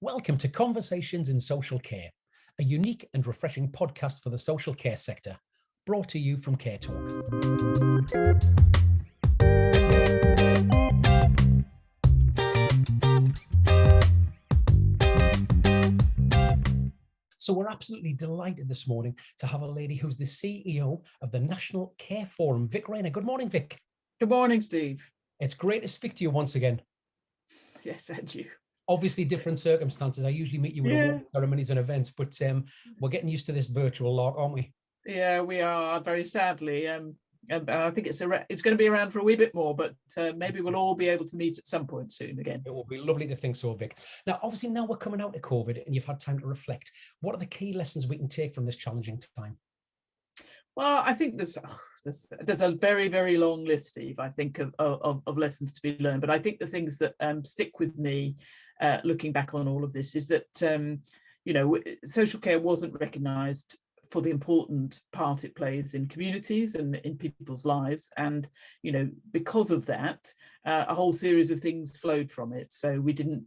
Welcome to Conversations in Social Care, a unique and refreshing podcast for the social care sector, brought to you from Care Talk. So we're absolutely delighted this morning to have a lady who's the CEO of the National Care Forum, Vic Rayner. Good morning, Vic. Good morning, Steve. It's great to speak to you once again. Yes, and you. Obviously, different circumstances. I usually meet you at award ceremonies and events, but we're getting used to this virtual lot, aren't we? Yeah, we are, very sadly. I think it's going to be around for a wee bit more, but maybe we'll all be able to meet at some point soon again. It will be lovely to think so, Vic. Now, obviously, now we're coming out of COVID and you've had time to reflect. What are the key lessons we can take from this challenging time? Well, I think there's a very, very long list, Steve, I think, of lessons to be learned. But I think the things that stick with me looking back on all of this is that, social care wasn't recognised for the important part it plays in communities and in people's lives. And, because of that, a whole series of things flowed from it. So we didn't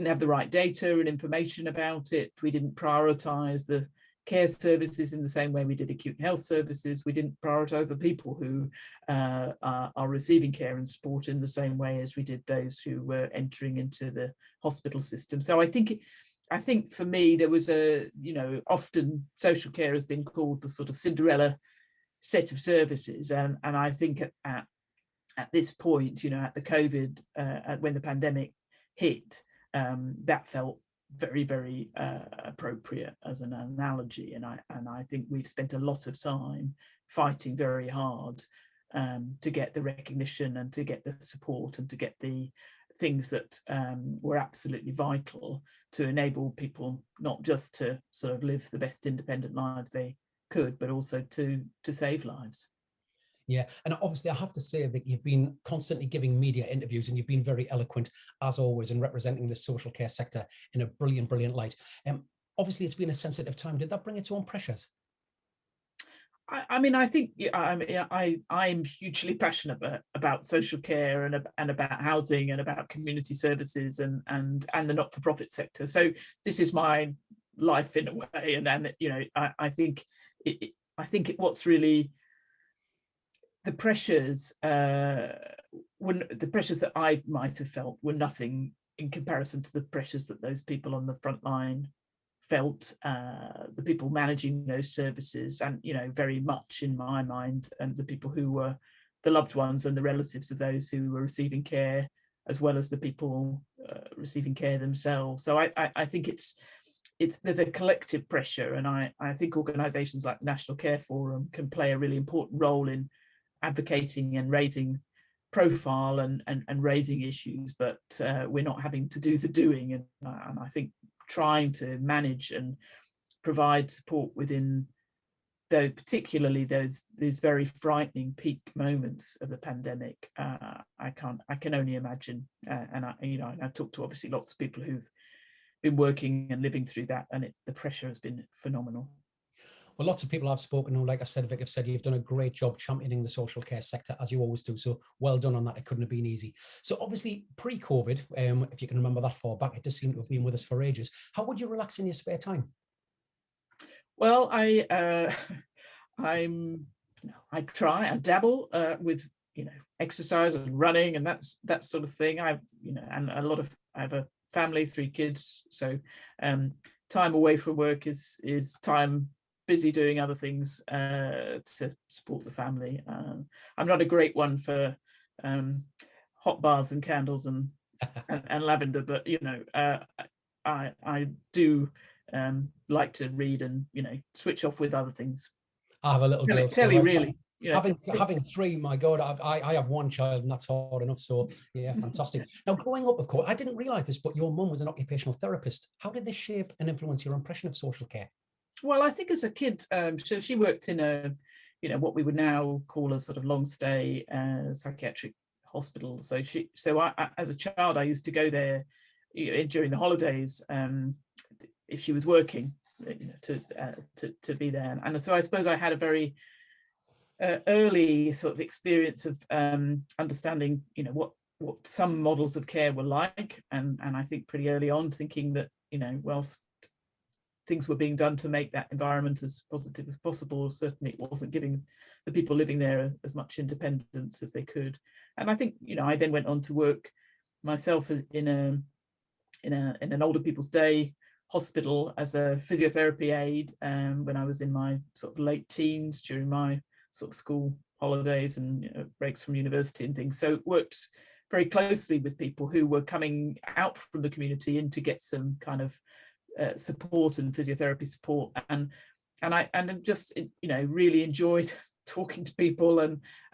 have the right data and information about it. We didn't prioritise the care services in the same way we did acute health services. We didn't prioritise the people who are receiving care and support in the same way as we did those who were entering into the hospital system. So I think for me, there was often social care has been called the sort of Cinderella set of services. And I think at this point, at the COVID, when the pandemic hit, that felt very, very appropriate as an analogy. And I think we've spent a lot of time fighting very hard to get the recognition and to get the support and to get the things that were absolutely vital to enable people not just to sort of live the best independent lives they could, but also to save lives. Yeah, and obviously I have to say that you've been constantly giving media interviews and you've been very eloquent, as always, in representing the social care sector in a brilliant, brilliant light. Obviously, it's been a sensitive time. Did that bring its own pressures? I think I'm hugely passionate about social care and about housing and about community services and the not-for-profit sector. So this is my life in a way, and I think what's really the pressures that I might have felt were nothing in comparison to the pressures that those people on the front line felt, the people managing those services, and very much in my mind, and the people who were the loved ones and the relatives of those who were receiving care, as well as the people receiving care themselves. So I think there's a collective pressure, and I think organisations like the National Care Forum can play a really important role in advocating and raising profile and raising issues, but we're not having to do the doing, and I think trying to manage and provide support within, though particularly these very frightening peak moments of the pandemic. I can only imagine, and I talked to obviously lots of people who've been working and living through that, and the pressure has been phenomenal. Well, lots of people I've spoken to, like I said, Vic, have said you've done a great job championing the social care sector, as you always do. So well done on that. It couldn't have been easy. So obviously, pre-COVID, if you can remember that far back, it does seem to have been with us for ages. How would you relax in your spare time? Well, I dabble with exercise and running and that sort of thing. I have a family, 3 kids, so time away from work is time busy doing other things to support the family. I'm not a great one for hot baths and candles and lavender, but I do like to read and switch off with other things. I have a little girl. Telly, really. Having 3, my God, I have 1 child and that's hard enough. So yeah, fantastic. Now, growing up, of course, I didn't realise this, but your mum was an occupational therapist. How did this shape and influence your impression of social care? Well, I think as a kid, so she worked in a, what we would now call a sort of long stay psychiatric hospital. So I, as a child, I used to go there during the holidays if she was working, to be there. And so I suppose I had a very early sort of experience of understanding, what what some models of care were like, and I think pretty early on thinking that, you know, whilst things were being done to make that environment as positive as possible, certainly it wasn't giving the people living there as much independence as they could. And I think, you know, I then went on to work myself in an older people's day hospital as a physiotherapy aide when I was in my sort of late teens, during my sort of school holidays and, you know, breaks from university and things. So worked very closely with people who were coming out from the community in to get some kind of support and physiotherapy support, and I just, you know, really enjoyed talking to people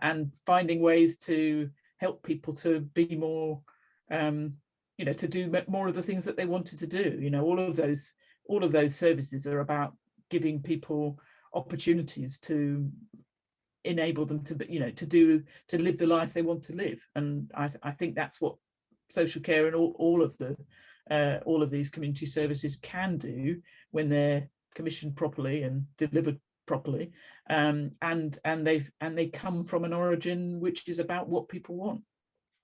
and finding ways to help people to be more, you know, to do more of the things that they wanted to do. You know, all of those services are about giving people opportunities to enable them to, you know, to live the life they want to live. And I think that's what social care and all of these community services can do when they're commissioned properly and delivered properly, and they come from an origin which is about what people want.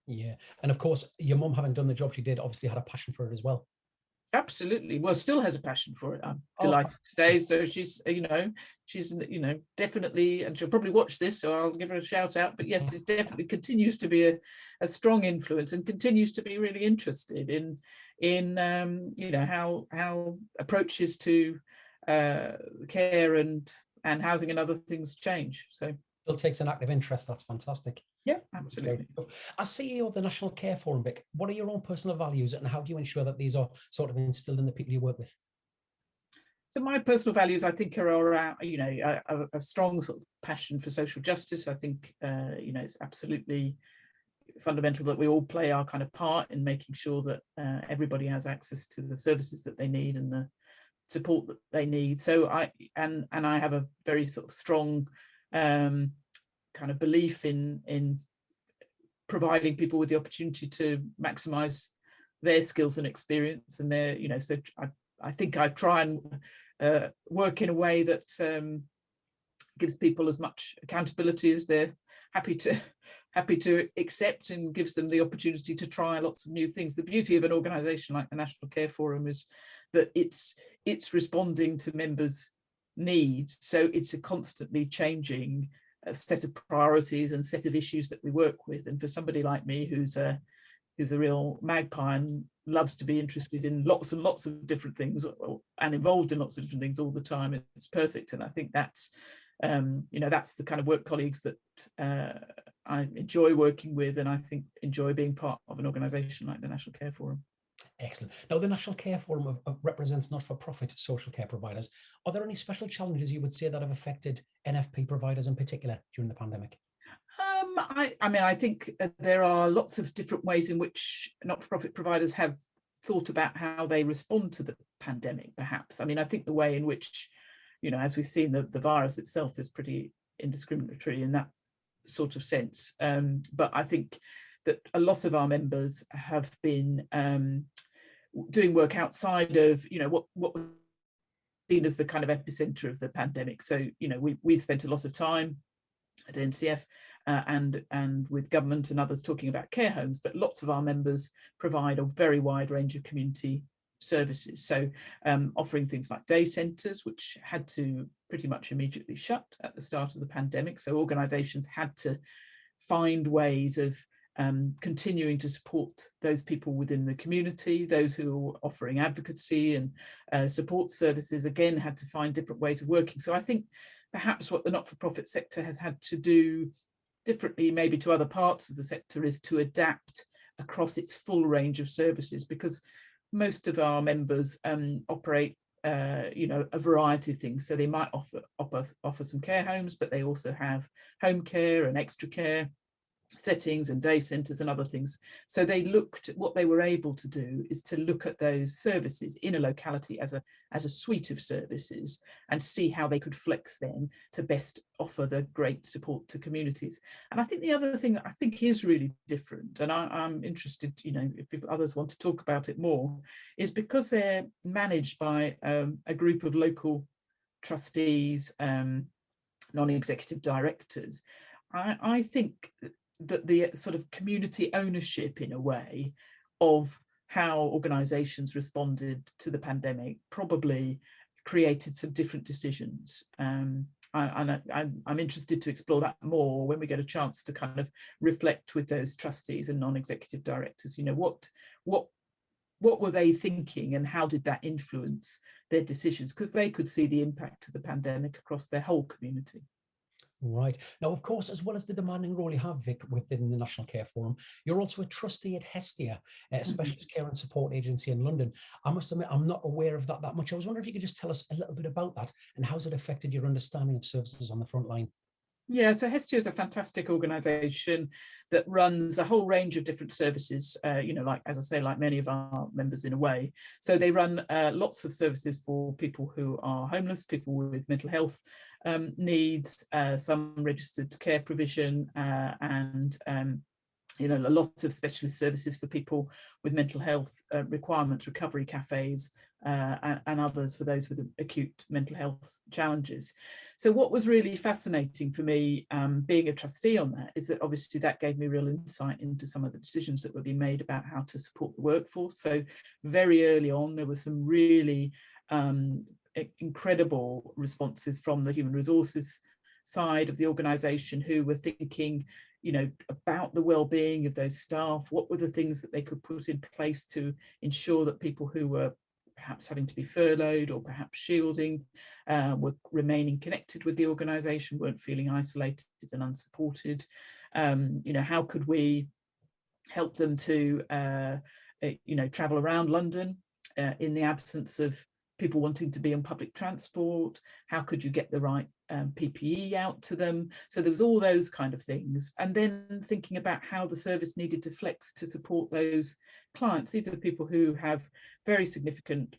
Yeah, and of course, your mum, having done the job she did, obviously had a passion for it as well. Absolutely. Well, still has a passion for it, I'm Oh, delighted to say. So she's, you know, definitely, and she'll probably watch this, so I'll give her a shout out. But yes, it definitely continues to be a strong influence, and continues to be really interested in you know, how approaches to care and housing and other things change. So still takes an active interest. That's fantastic. yeah, absolutely. As CEO of the National Care Forum, Vic, what are your own personal values, and how do you ensure that these are sort of instilled in the people you work with? So my personal values, I think, are around, you know, a strong sort of passion for social justice. I think, you know, it's absolutely fundamental that we all play our kind of part in making sure that everybody has access to the services that they need and the support that they need. So I have a very sort of strong kind of belief in providing people with the opportunity to maximize their skills and experience and their, you know, so I think I try and work in a way that gives people as much accountability as they're happy to accept, and gives them the opportunity to try lots of new things. The beauty of an organisation like the National Care Forum is that it's responding to members' needs, so it's a constantly changing set of priorities and set of issues that we work with. And for somebody like me who's a real magpie and loves to be interested in lots and lots of different things and involved in lots of different things all the time, it's perfect. And I think that's you know, that's the kind of work colleagues that I enjoy working with, and I think enjoy being part of an organisation like the National Care Forum. Excellent. Now, the National Care Forum represents not-for-profit social care providers. Are there any special challenges you would say that have affected NFP providers in particular during the pandemic? I mean, I think there are lots of different ways in which not-for-profit providers have thought about how they respond to the pandemic, perhaps. I mean, I think the way in which, you know, as we've seen, the virus itself is pretty indiscriminatory in that sort of sense. But I think that a lot of our members have been doing work outside of, you know, what was seen as the kind of epicenter of the pandemic. So, you know, we spent a lot of time at NCF and with government and others talking about care homes, but lots of our members provide a very wide range of community services. So offering things like day centres, which had to pretty much immediately shut at the start of the pandemic. So organisations had to find ways of continuing to support those people within the community. Those who are offering advocacy and support services, again, had to find different ways of working. So I think perhaps what the not-for-profit sector has had to do differently maybe to other parts of the sector is to adapt across its full range of services, because most of our members operate you know, a variety of things. So they might offer some care homes, but they also have home care and extra care settings and day centres and other things. So they looked, what they were able to do is to look at those services in a locality as a suite of services and see how they could flex them to best offer the great support to communities. And I think the other thing that I think is really different, and I'm interested, you know, if others want to talk about it more, is because they're managed by a group of local trustees, non-executive directors. I think the sort of community ownership, in a way, of how organisations responded to the pandemic probably created some different decisions. I'm interested to explore that more when we get a chance to kind of reflect with those trustees and non-executive directors. You know, what were they thinking, and how did that influence their decisions? Because they could see the impact of the pandemic across their whole community. Right. Now, of course, as well as the demanding role you have, Vic, within the National Care Forum, you're also a trustee at Hestia, a specialist care and support agency in London. I must admit, I'm not aware of that much. I was wondering if you could just tell us a little bit about that and how's it affected your understanding of services on the front line? Yeah, so Hestia is a fantastic organisation that runs a whole range of different services, you know, like, as I say, like many of our members in a way. So they run lots of services for people who are homeless, people with mental health needs, some registered care provision, and you know, a lot of specialist services for people with mental health requirements, recovery cafes, and others for those with acute mental health challenges. So what was really fascinating for me, being a trustee on that, is that obviously that gave me real insight into some of the decisions that were being made about how to support the workforce. So very early on, there were some really incredible responses from the human resources side of the organisation, who were thinking, you know, about the well-being of those staff. What were the things that they could put in place to ensure that people who were perhaps having to be furloughed or perhaps shielding were remaining connected with the organisation, weren't feeling isolated and unsupported? You know, how could we help them to, you know, travel around London in the absence of people wanting to be on public transport? How could you get the right PPE out to them? So there was all those kind of things. And then thinking about how the service needed to flex to support those clients. These are people who have very significant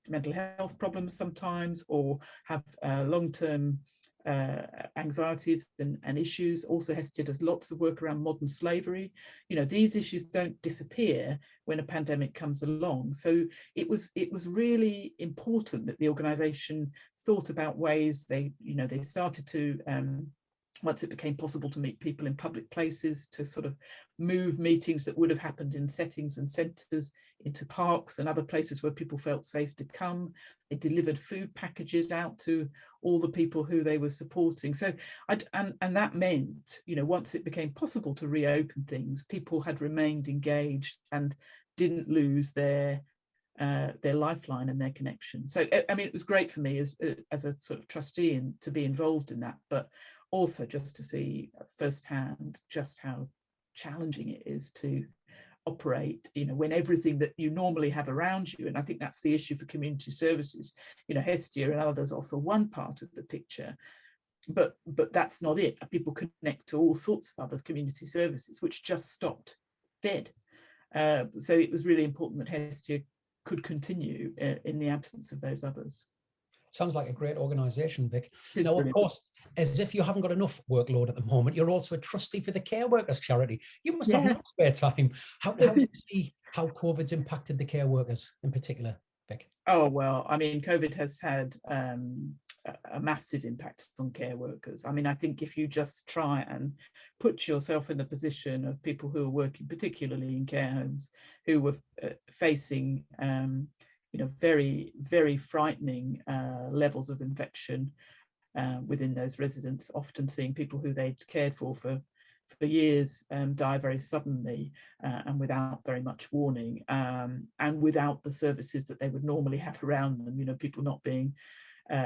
mental health problems sometimes, or have long-term anxieties and issues. Also, Hestia does lots of work around modern slavery. You know, these issues don't disappear when a pandemic comes along. So it was really important that the organisation thought about ways they started to, once it became possible to meet people in public places, to sort of move meetings that would have happened in settings and centres into parks and other places where people felt safe to come. They delivered food packages out to all the people who they were supporting. So, and that meant, you know, once it became possible to reopen things, people had remained engaged and didn't lose their lifeline and their connection. So, I mean, it was great for me as a sort of trustee and to be involved in that, but also just to see firsthand just how challenging it is to operate, you know, when everything that you normally have around you, and I think that's the issue for community services, you know, Hestia and others offer one part of the picture, but that's not it. People connect to all sorts of other community services which just stopped dead. So it was really important that Hestia could continue in the absence of those others. Sounds like a great organisation, Vic. Now, of course, as if you haven't got enough workload at the moment, you're also a trustee for the Care Workers charity. You must have no spare time. How do you see how COVID's impacted the care workers in particular, Vic? Oh, well, I mean, COVID has had a massive impact on care workers. I mean, I think if you just try and put yourself in the position of people who are working, particularly in care homes, who were facing you know, very, very frightening levels of infection within those residents, often seeing people who they'd cared for years die very suddenly and without very much warning, and without the services that they would normally have around them, you know, people not being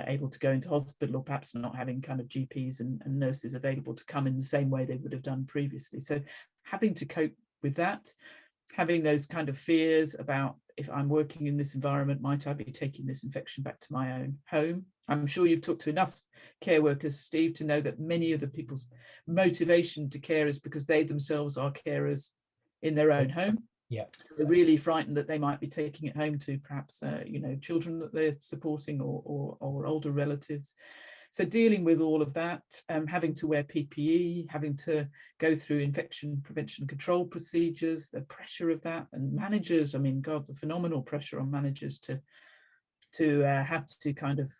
able to go into hospital, or perhaps not having kind of GPs and nurses available to come in the same way they would have done previously. So having to cope with that, having those kind of fears about, if I'm working in this environment, might I be taking this infection back to my own home? I'm sure you've talked to enough care workers, Steve, to know that many of the people's motivation to care is because they themselves are carers in their own home. Yeah. So they're really frightened that they might be taking it home to perhaps, you know, children that they're supporting, or older relatives. So dealing with all of that, having to wear PPE, having to go through infection prevention and control procedures, the pressure of that, and managers, I mean, God, the phenomenal pressure on managers to have to kind of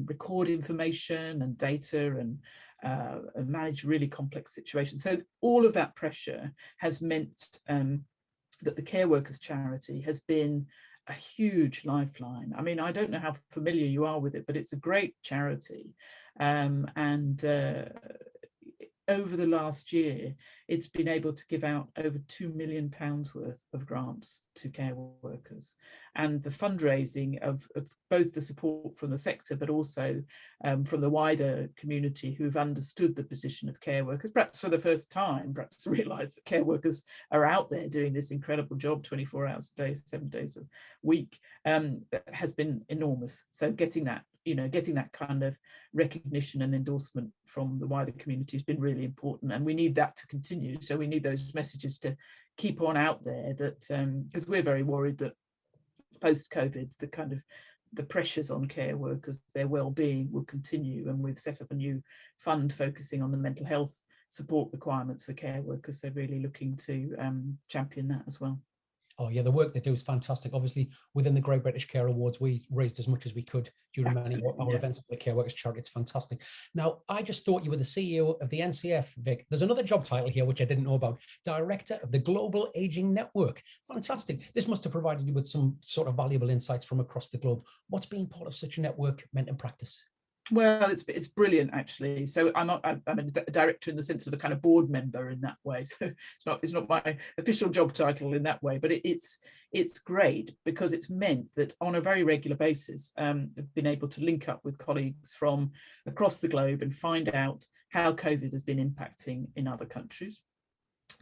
record information and data, and and manage really complex situations. So all of that pressure has meant that the Care Workers charity has been a huge lifeline. I mean, I don't know how familiar you are with it, but it's a great charity. And over the last year, it's been able to give out over £2 million worth of grants to care workers. And the fundraising of both the support from the sector, but also from the wider community who've understood the position of care workers, perhaps for the first time, perhaps realised that care workers are out there doing this incredible job 24 hours a day, 7 days a week, has been enormous. So getting that, getting that kind of recognition and endorsement from the wider community has been really important, and we need that to continue. So we need those messages to keep on out there, that because we're very worried that post-COVID, the pressures on care workers, their well-being will continue, and we've set up a new fund focusing on the mental health support requirements for care workers, so really looking to champion that as well. Oh yeah, the work they do is fantastic. Obviously, within the Great British Care Awards, we raised as much as we could during many of our events for the Care Workers charity. It's fantastic. Now, I just thought you were the CEO of the NCF, Vic. There's another job title here, which I didn't know about. Director of the Global Aging Network. Fantastic. This must have provided you with some sort of valuable insights from across the globe. What's being part of such a network meant in practice? Well, it's brilliant, actually. So I'm a director in the sense of a kind of board member in that way. So it's not my official job title in that way, but it's great because it's meant that on a very regular basis, I've been able to link up with colleagues from across the globe and find out how COVID has been impacting in other countries.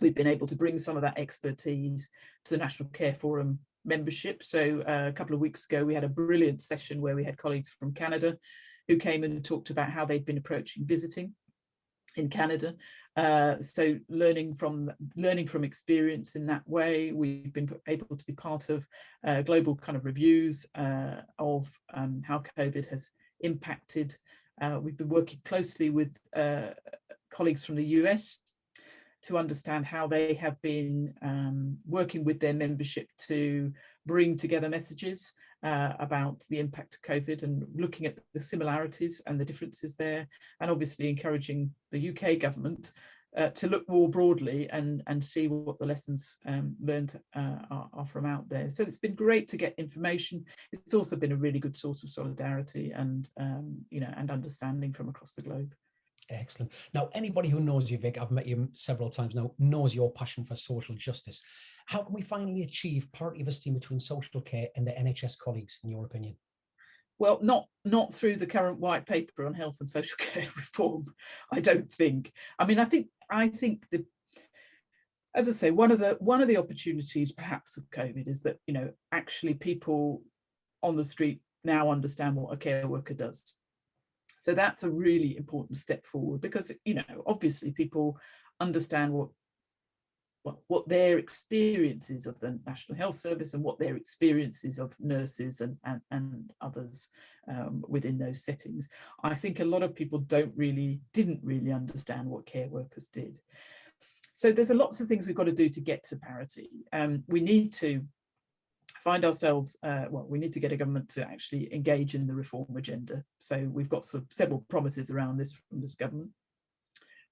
We've been able to bring some of that expertise to the National Care Forum membership. So a couple of weeks ago, we had a brilliant session where we had colleagues from Canada who came and talked about how they'd been approaching visiting in Canada. So learning from experience in that way. We've been able to be part of global kind of reviews of how COVID has impacted. We've been working closely with colleagues from the US to understand how they have been working with their membership to bring together messages about the impact of COVID, and looking at the similarities and the differences there, and obviously encouraging the UK government to look more broadly and see what the lessons learned are from out there. So it's been great to get information. It's also been a really good source of solidarity and and understanding from across the globe. Excellent. Now, anybody who knows you, Vic, I've met you several times now, knows your passion for social justice. How can we finally achieve parity of esteem between social care and the NHS colleagues, in your opinion? Well, not through the current white paper on health and social care reform, I don't think. I mean, I think the, as I say, one of the opportunities perhaps of COVID is that, actually people on the street now understand what a care worker does. So that's a really important step forward, because, obviously people understand what their experiences of the National Health Service and what their experiences of nurses and others within those settings. I think a lot of people didn't really understand what care workers did. So there's lots of things we've got to do to get to parity. We need to find ourselves, we need to get a government to actually engage in the reform agenda. So we've got several promises around this from this government.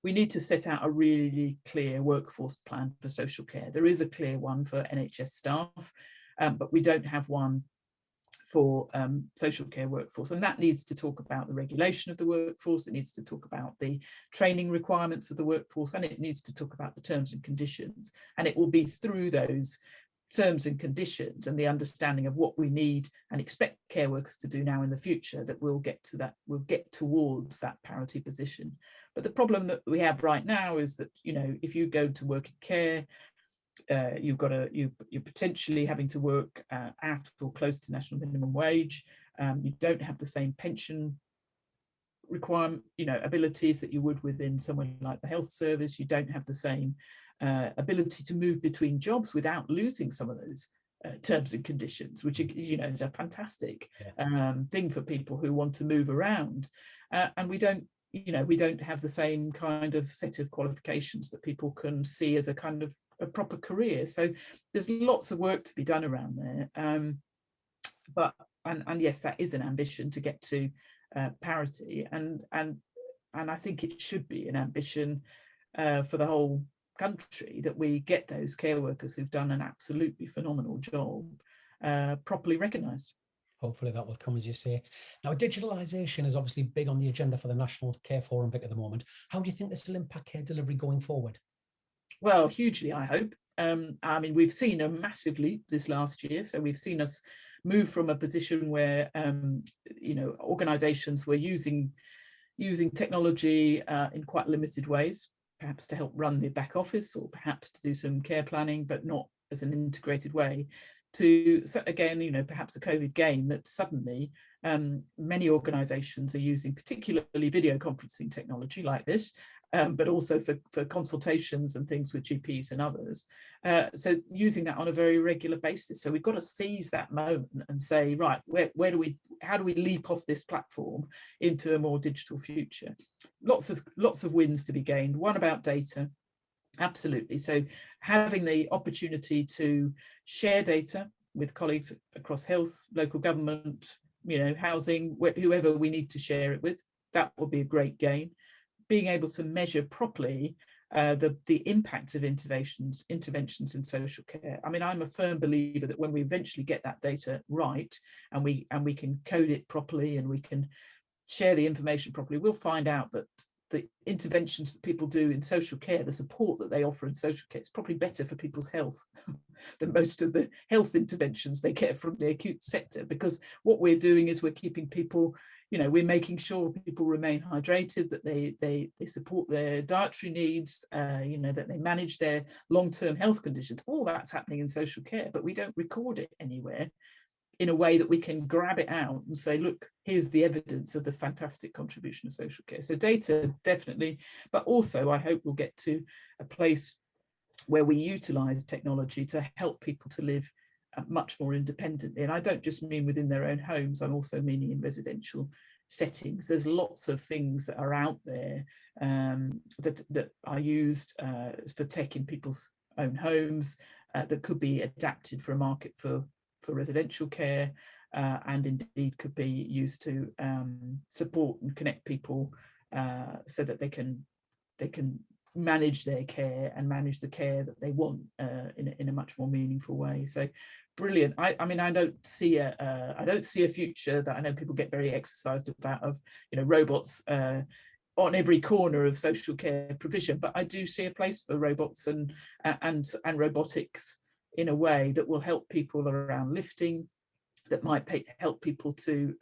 We need to set out a really clear workforce plan for social care. There is a clear one for NHS staff, but we don't have one for social care workforce. And that needs to talk about the regulation of the workforce. It needs to talk about the training requirements of the workforce, and it needs to talk about the terms and conditions. And it will be through those terms and conditions and the understanding of what we need and expect care workers to do now in the future that we'll get towards that parity position. But the problem that we have right now is that, if you go to work in care, you're potentially having to work at or close to national minimum wage. You don't have the same pension requirement, abilities that you would within somewhere like the health service. You don't have the same ability to move between jobs without losing some of those terms and conditions, which is a fantastic thing for people who want to move around. And we don't have the same kind of set of qualifications that people can see as a kind of a proper career. So there's lots of work to be done around there. But yes, that is an ambition to get to parity. And I think it should be an ambition for the whole country that we get those care workers who've done an absolutely phenomenal job properly recognised. Hopefully that will come, as you say. Now, digitalisation is obviously big on the agenda for the National Care Forum, Vic, at the moment. How do you think this will impact care delivery going forward? Well, hugely, I hope. I mean, we've seen a massive leap this last year. So we've seen us move from a position where, organisations were using technology in quite limited ways, perhaps to help run the back office or perhaps to do some care planning, but not as an integrated way, to, again, perhaps a COVID gain that suddenly many organisations are using particularly video conferencing technology like this, but also for consultations and things with GPs and others. So using that on a very regular basis. So we've got to seize that moment and say, right, how do we leap off this platform into a more digital future? Lots of wins to be gained. One about data. Absolutely. So having the opportunity to share data with colleagues across health, local government, housing, whoever we need to share it with, that will be a great gain. Being able to measure properly the impact of interventions in social care. I mean, I'm a firm believer that when we eventually get that data right and we can code it properly and we can share the information properly, we'll find out that the interventions that people do in social care, the support that they offer in social care, is probably better for people's health than most of the health interventions they get from the acute sector, because what we're doing is we're keeping people, we're making sure people remain hydrated, that they support their dietary needs, that they manage their long-term health conditions. All that's happening in social care, but we don't record it anywhere in a way that we can grab it out and say, look, here's the evidence of the fantastic contribution of social care. So data, definitely, but also I hope we'll get to a place where we utilize technology to help people to live much more independently. And I don't just mean within their own homes, I'm also meaning in residential settings. There's lots of things that are out there that are used for tech in people's own homes that could be adapted for a market for residential care, and indeed could be used to support and connect people so that they can manage their care and manage the care that they want in a much more meaningful way. So brilliant. I mean, I don't see a future that I know people get very exercised about of robots on every corner of social care provision, but I do see a place for robots and robotics in a way that will help people around lifting, that might help people to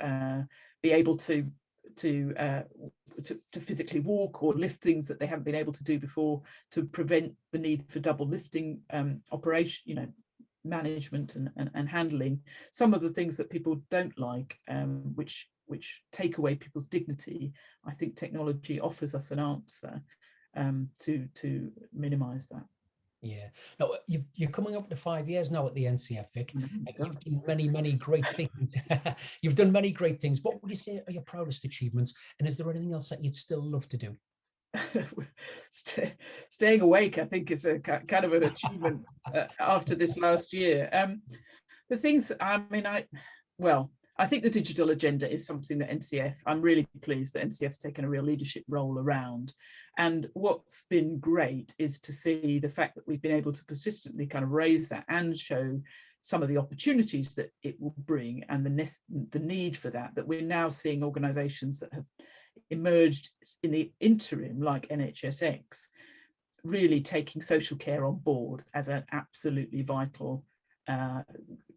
be able to physically walk or lift things that they haven't been able to do before, to prevent the need for double lifting operation, management and handling. Some of the things that people don't like, which take away people's dignity, I think technology offers us an answer to minimize that. Yeah. No, you're coming up to 5 years now at the NCF, Vic. Mm-hmm. You've done many great things. You've done many great things. What would you say are your proudest achievements? And is there anything else that you'd still love to do? Staying awake, I think, is a kind of an achievement after this last year. The things, I think the digital agenda is something that NCF, I'm really pleased that NCF's taken a real leadership role around. And what's been great is to see the fact that we've been able to persistently kind of raise that and show some of the opportunities that it will bring and the need for that we're now seeing organisations that have emerged in the interim, like NHSX, really taking social care on board as an absolutely vital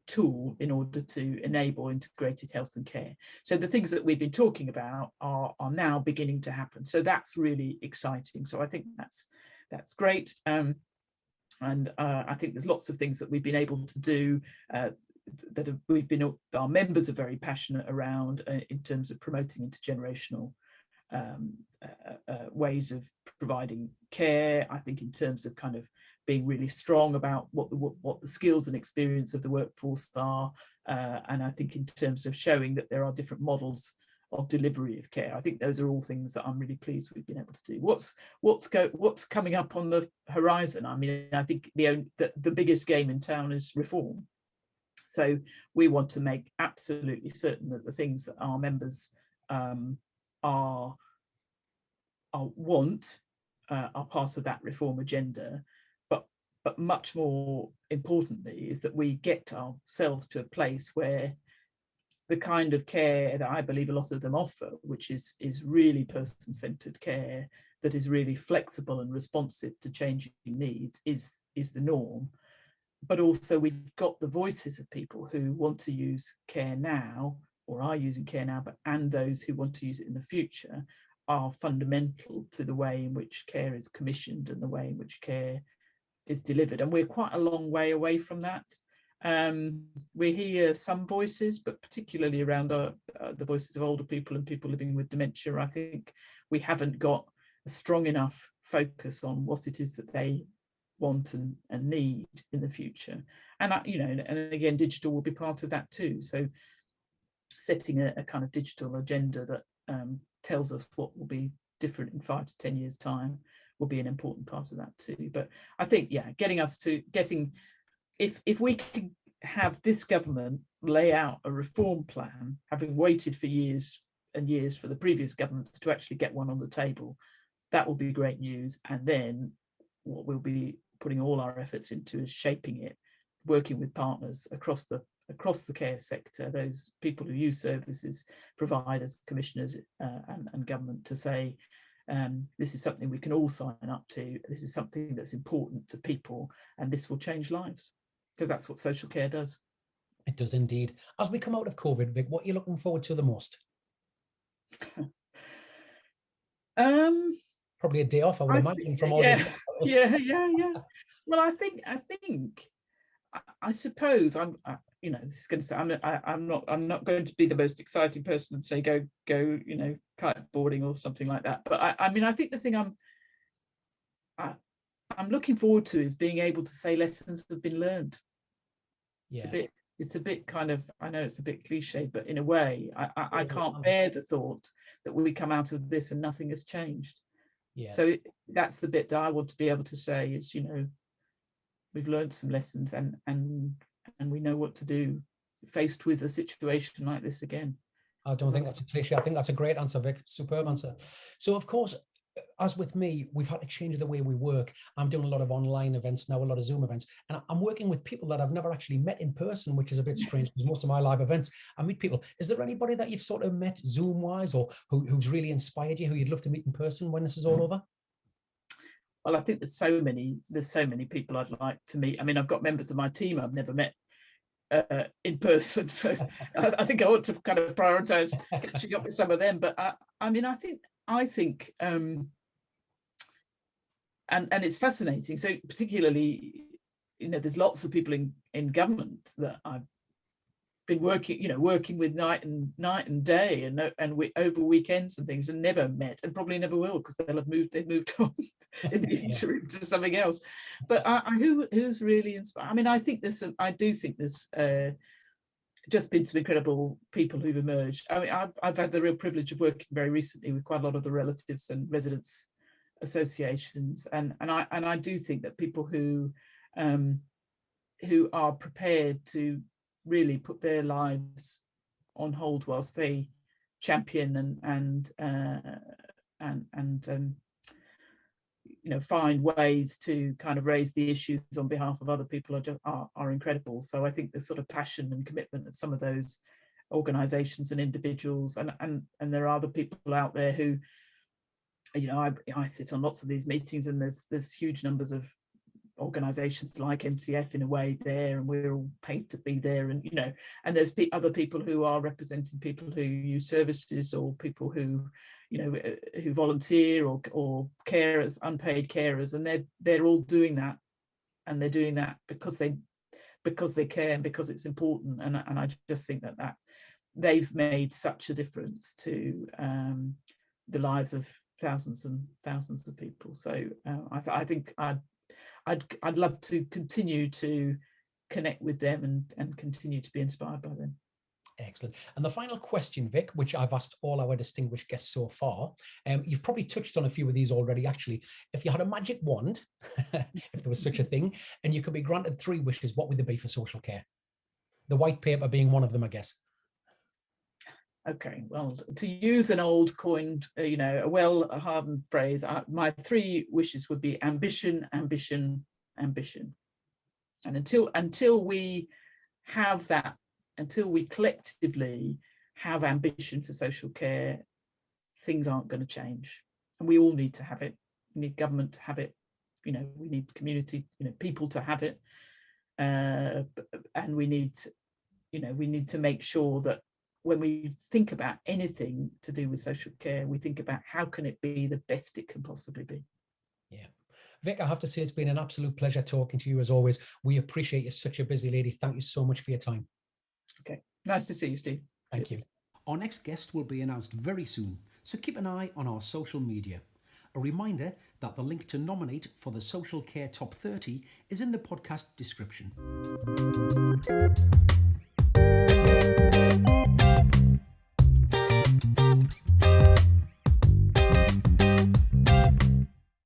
tool in order to enable integrated health and care. So the things that we've been talking about are now beginning to happen. So that's really exciting. So I think that's great. And I think there's lots of things that we've been able to do that our members are very passionate around in terms of promoting intergenerational ways of providing care. I think in terms of kind of being really strong about what the skills and experience of the workforce are, and I think in terms of showing that there are different models of delivery of care. I think those are all things that I'm really pleased we've been able to do. What's coming up on the horizon? I mean, I think the biggest game in town is reform. So we want to make absolutely certain that the things that our members are are part of that reform agenda, but much more importantly is that we get ourselves to a place where the kind of care that I believe a lot of them offer, which is really person-centered care, that is really flexible and responsive to changing needs, is the norm. But also we've got the voices of people who want to use care now, or are using care now, and those who want to use it in the future, are fundamental to the way in which care is commissioned and the way in which care is delivered. And we're quite a long way away from that. We hear some voices, but particularly around the voices of older people and people living with dementia. I think we haven't got a strong enough focus on what it is that they want and need in the future. And and again, digital will be part of that too. So setting a kind of digital agenda that tells us what will be different in 5 to 10 years' time will be an important part of that too. But I think, yeah, if we could have this government lay out a reform plan, having waited for years and years for the previous governments to actually get one on the table, that will be great news. And then what we'll be putting all our efforts into is shaping it, working with partners across the care sector, those people who use services, providers, commissioners, and government, to say, this is something we can all sign up to. This is something that's important to people, and this will change lives, because that's what social care does. It does indeed. As we come out of COVID, Vic, what are you looking forward to the most? Probably a day off, I would imagine, from all yeah, yeah. Well, I suppose this is going to say I'm not going to be the most exciting person and say go kiteboarding or something like that. But I think the thing I'm looking forward to is being able to say lessons have been learned. Yeah. It's a bit kind of, I know it's a bit cliche, but in a way, I can't bear the thought that we come out of this and nothing has changed. Yeah. So that's the bit that I want to be able to say is, we've learned some lessons and we know what to do faced with a situation like this again. I don't think that's a cliche. I think that's a great answer, Vic. Superb answer. So, of course, as with me, we've had to change the way we work. I'm doing a lot of online events now, a lot of Zoom events, and I'm working with people that I've never actually met in person, which is a bit strange because most of my live events, I meet people. Is there anybody that you've sort of met Zoom-wise, or who's really inspired you, who you'd love to meet in person when this is all over? Well, I think there's so many people I'd like to meet. I mean, I've got members of my team I've never met in person, so I think I ought to kind of prioritize catching up with some of them. But I think and it's fascinating. So particularly, there's lots of people in government that I've been working with night and day and over weekends and things, and never met, and probably never will, because they've moved on in the interim to something else. But who's really inspired? I do think there's just been some incredible people who've emerged. I've had the real privilege of working very recently with quite a lot of the relatives and residents associations, and I do think that people who are prepared to really put their lives on hold whilst they champion and find ways to kind of raise the issues on behalf of other people are incredible. So I think the sort of passion and commitment of some of those organizations and individuals, and there are other people out there who, I sit on lots of these meetings, and there's huge numbers of organizations like NCF in a way there, and we're all paid to be there, and and there's other people who are representing people who use services, or people who who volunteer, or carers, unpaid carers, and they're all doing that, and they're doing that because they care and because it's important, and I just think that they've made such a difference to the lives of thousands and thousands of people. So I think I'd love to continue to connect with them and continue to be inspired by them. Excellent. And the final question, Vic, which I've asked all our distinguished guests so far, you've probably touched on a few of these already, actually. If you had a magic wand, if there was such a thing, and you could be granted 3 wishes, what would they be for social care? The white paper being one of them, I guess. Okay, well, to use an old coined, a well-hardened phrase, my 3 wishes would be ambition, ambition, ambition. And until we have that, until we collectively have ambition for social care, things aren't going to change. And we all need to have it. We need government to have it. We need community, people to have it. And we need to make sure that when we think about anything to do with social care, we think about how can it be the best it can possibly be. Yeah. Vic, I have to say it's been an absolute pleasure talking to you as always. We appreciate you, such a busy lady. Thank you so much for your time. Okay, nice to see you, Steve. Thank you. Our next guest will be announced very soon, so keep an eye on our social media. A reminder that the link to nominate for the Social Care Top 30 is in the podcast description.